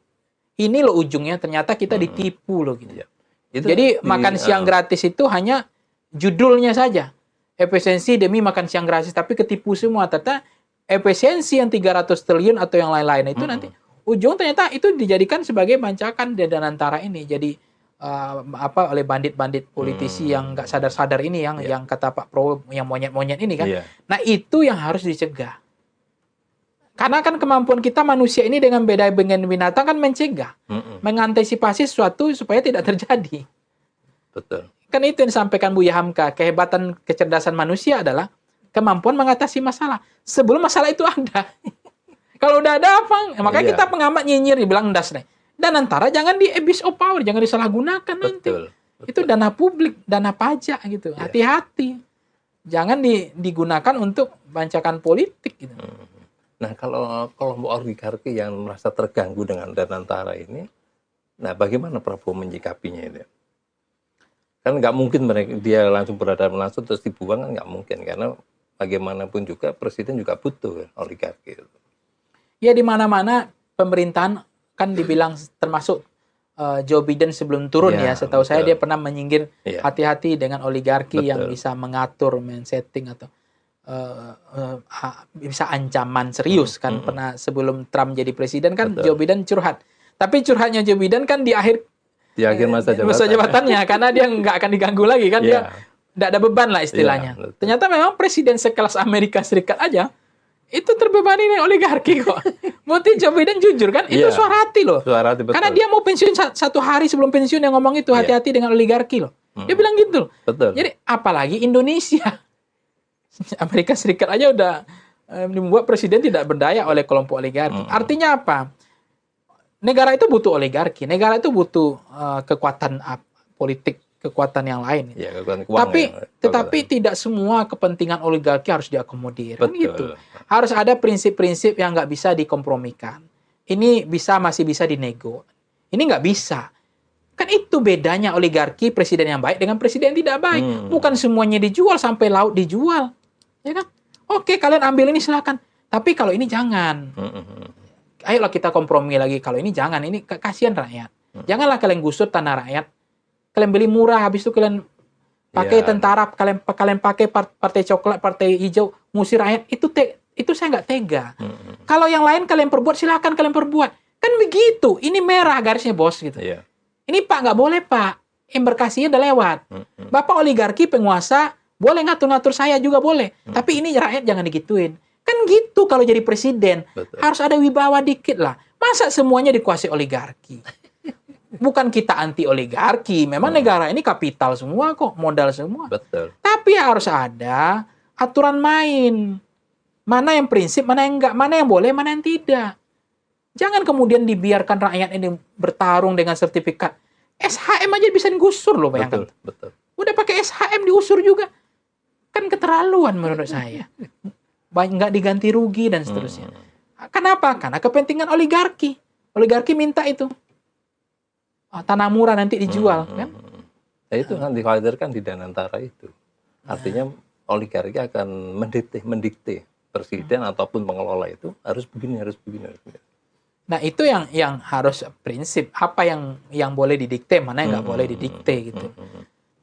ini loh ujungnya ternyata kita ditipu loh gitu. Ya. Jadi makan siang gratis itu hanya judulnya saja. Efisiensi demi makan siang gratis, tapi ketipu semua. Ternyata efisiensi yang 300 triliun atau yang lain-lain itu nanti ujung ternyata itu dijadikan sebagai bancakan di Danantara ini. Jadi oleh bandit-bandit politisi yang nggak sadar-sadar ini yang kata Pak Prabowo yang monyet-monyet ini kan. Nah, itu yang harus dicegah. Karena kan kemampuan kita manusia ini dengan beda dengan binatang kan mencegah, mengantisipasi sesuatu supaya tidak terjadi. Betul. Kan itu yang disampaikan Buya Hamka, kehebatan kecerdasan manusia adalah kemampuan mengatasi masalah sebelum masalah itu ada. Kalau udah ada apa? Makanya kita pengamat nyinyir dibilang ndas nih. Dan antara jangan di abuse of power, jangan disalahgunakan nanti. Betul. Itu dana publik, dana pajak gitu. Hati-hati. Jangan digunakan untuk bancakan politik gitu. Nah, kalau kelompok oligarki yang merasa terganggu dengan Danantara ini, nah bagaimana Prabowo menyikapinya itu? Kan nggak mungkin dia langsung berhadapan langsung terus dibuang, kan nggak mungkin. Karena bagaimanapun juga Presiden juga butuh oligarki. Ya, di mana-mana pemerintahan kan dibilang termasuk Joe Biden sebelum turun ya. Setahu saya dia pernah menyinggir hati-hati dengan oligarki yang bisa mengatur, men-setting atau bisa ancaman serius kan. Pernah sebelum Trump jadi presiden kan Joe Biden curhat. Tapi curhatnya Joe Biden kan di akhir masa jabatannya karena dia nggak akan diganggu lagi kan. Dia nggak ada beban lah istilahnya. Ternyata memang presiden sekelas Amerika Serikat aja itu terbebani dengan oligarki kok. Berarti Joe Biden jujur kan? Itu suara hati loh. Suara hati, betul. Karena dia mau pensiun satu hari sebelum pensiun yang ngomong itu hati-hati dengan oligarki loh. Dia bilang gitu. Betul. Jadi apalagi Indonesia. Amerika Serikat aja udah membuat presiden tidak berdaya oleh kelompok oligarki. Artinya apa? Negara itu butuh oligarki. Negara itu butuh kekuatan politik, kekuatan yang lain. Ya, kekuatan keuangan, tetapi tidak semua kepentingan oligarki harus diakomodir. Kan gitu. Harus ada prinsip-prinsip yang nggak bisa dikompromikan. Ini masih bisa dinego. Ini nggak bisa. Kan itu bedanya oligarki, presiden yang baik dengan presiden yang tidak baik. Bukan semuanya dijual sampai laut dijual. Ya kan? Oke, kalian ambil ini silakan. Tapi kalau ini jangan. Ayolah kita kompromi lagi. Kalau ini jangan. Ini kasihan rakyat. Janganlah kalian gusur tanah rakyat. Kalian beli murah, habis itu kalian pakai tentara, kalian pakai partai coklat, partai hijau, ngusir rakyat. Itu saya nggak tega. Kalau yang lain kalian perbuat, silakan kalian perbuat. Kan begitu. Ini merah garisnya bos gitu. Ini Pak nggak boleh Pak. Embarkasinya udah lewat. Bapak oligarki penguasa boleh ngatur-ngatur saya juga boleh. Tapi ini rakyat jangan digituin. Kan gitu kalau jadi presiden. Betul. Harus ada wibawa dikit lah. Masa semuanya dikuasai oligarki? Bukan kita anti oligarki. Memang negara ini kapital semua kok. Modal semua. Betul. Tapi harus ada aturan main. Mana yang prinsip, mana yang enggak. Mana yang boleh, mana yang tidak. Jangan kemudian dibiarkan rakyat ini bertarung dengan sertifikat. SHM aja bisa digusur loh, bayangkan. Betul. Udah pakai SHM diusur juga. Kan keterlaluan menurut saya. Nggak diganti rugi dan seterusnya. Kenapa? Karena kepentingan oligarki. Oligarki minta itu. Tanah murah nanti dijual. Kan? Nah, itu kan dikhawatirkan di Danantara itu. Artinya oligarki akan mendikte presiden ataupun pengelola itu harus begini. Nah, itu yang harus prinsip. Apa yang boleh didikte, mana yang nggak boleh didikte gitu.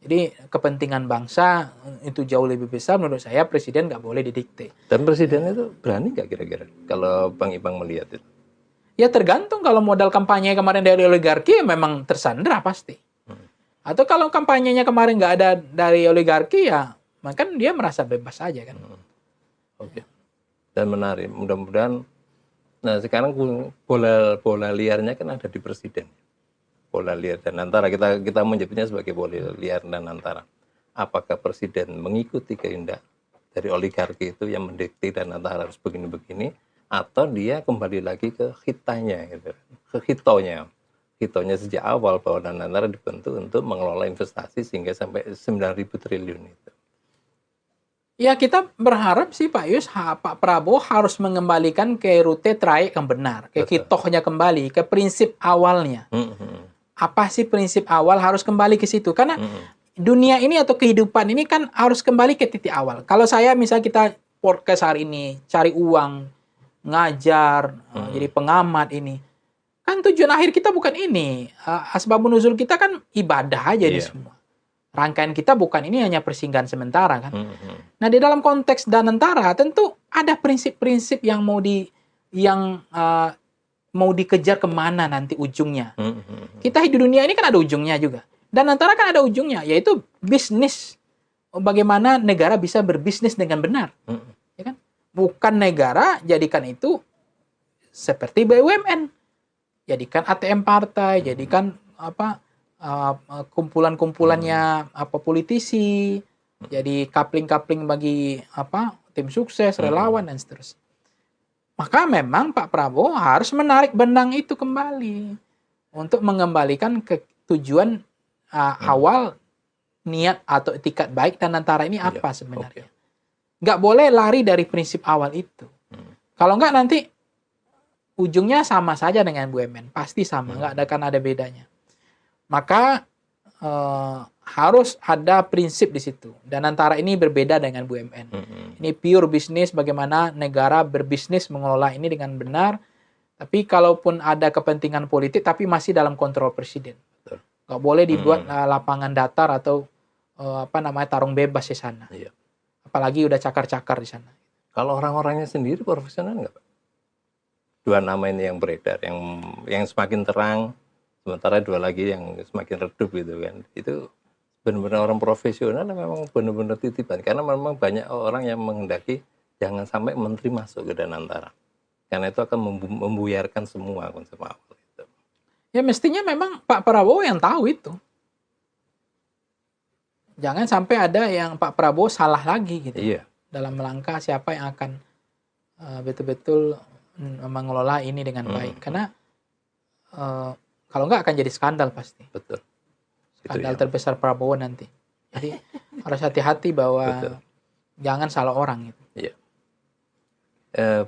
Jadi kepentingan bangsa itu jauh lebih besar menurut saya, presiden nggak boleh didikte. Dan presiden itu berani nggak kira-kira kalau Bang Ipang melihat itu? Ya tergantung, kalau modal kampanye kemarin dari oligarki ya memang tersandra pasti. Atau kalau kampanyenya kemarin nggak ada dari oligarki ya maka dia merasa bebas aja kan. Oke. Dan menarik, mudah-mudahan. Nah sekarang bola liarnya kan ada di presiden. bola liar Danantara, kita menyebutnya sebagai bola liar Danantara. Apakah presiden mengikuti kehendak dari oligarki itu yang mendikte Danantara harus begini-begini, atau dia kembali lagi ke hitanya, gitu, ke hitonya sejak awal bahwa Danantara dibentuk untuk mengelola investasi sehingga sampai 9.000 triliun itu. Ya kita berharap sih Pak Yus, Pak Prabowo harus mengembalikan ke rute trayek yang benar, ke Betul. hitohnya kembali, ke prinsip awalnya. Apa sih prinsip awal, harus kembali ke situ. Karena dunia ini atau kehidupan ini kan harus kembali ke titik awal. Kalau saya misalnya kita podcast hari ini, cari uang, ngajar, jadi pengamat ini. Kan tujuan akhir kita bukan ini. Asbabun nuzul kita kan ibadah aja ini semua. Rangkaian kita bukan ini hanya persinggahan sementara kan. Nah, di dalam konteks Danantara tentu ada prinsip-prinsip yang mau dikejar kemana nanti ujungnya. Kita hidup dunia ini kan ada ujungnya juga. Danantara kan ada ujungnya, yaitu bisnis. Bagaimana negara bisa berbisnis dengan benar. Ya kan? Bukan negara jadikan itu seperti BUMN. Jadikan ATM partai, jadikan kumpulan-kumpulannya politisi, jadi kapling-kapling bagi tim sukses, relawan dan seterusnya. Maka memang Pak Prabowo harus menarik benang itu kembali untuk mengembalikan ke tujuan awal, niat atau etikat baik Danantara ini apa sebenarnya. Nggak boleh lari dari prinsip awal itu. Kalau nggak nanti ujungnya sama saja dengan BUMN, pasti sama, nggak akan ada bedanya. Maka harus ada prinsip di situ. Danantara ini berbeda dengan BUMN. Ini pure bisnis, bagaimana negara berbisnis mengelola ini dengan benar. Tapi kalaupun ada kepentingan politik, tapi masih dalam kontrol presiden. Nggak boleh dibuat lapangan datar atau tarung bebas di sana. Apalagi udah cakar-cakar di sana. Kalau orang-orangnya sendiri profesional nggak, Pak? Dua nama ini yang beredar, yang semakin terang, sementara dua lagi yang semakin redup gitu kan. Itu benar-benar orang profesional, memang benar-benar titipan. Karena memang banyak orang yang menghendaki jangan sampai menteri masuk ke Danantara. Karena itu akan membuyarkan semua konsep awal itu. Ya mestinya memang Pak Prabowo yang tahu itu. Jangan sampai ada yang Pak Prabowo salah lagi gitu. Dalam melangkah siapa yang akan betul-betul mengelola ini dengan baik. Karena kalau nggak akan jadi skandal pasti. Betul. Skandal terbesar Prabowo nanti. Jadi harus hati-hati bahwa jangan salah orang gitu. Iya.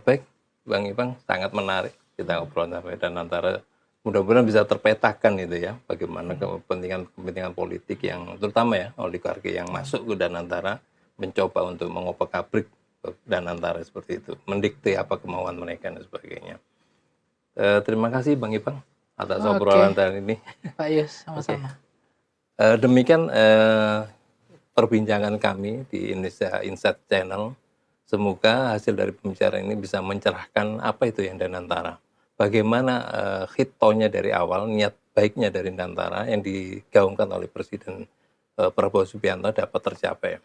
Baik, Bang Ipang, sangat menarik kita ngobrol sampai Danantara. Mudah-mudahan bisa terpetakan itu ya, bagaimana kepentingan politik yang terutama ya oligarki yang masuk ke Danantara mencoba untuk mengopak-abrik Danantara seperti itu, mendikte apa kemauan mereka dan sebagainya. Terima kasih Bang Ipang atas obrolan hari ini. Pak Yus, sama-sama. Demikian perbincangan kami di Indonesia Insight Channel. Semoga hasil dari pembicaraan ini bisa mencerahkan apa itu yang Danantara. Bagaimana hitonya dari awal, niat baiknya dari Danantara yang digaungkan oleh Presiden Prabowo Subianto dapat tercapai.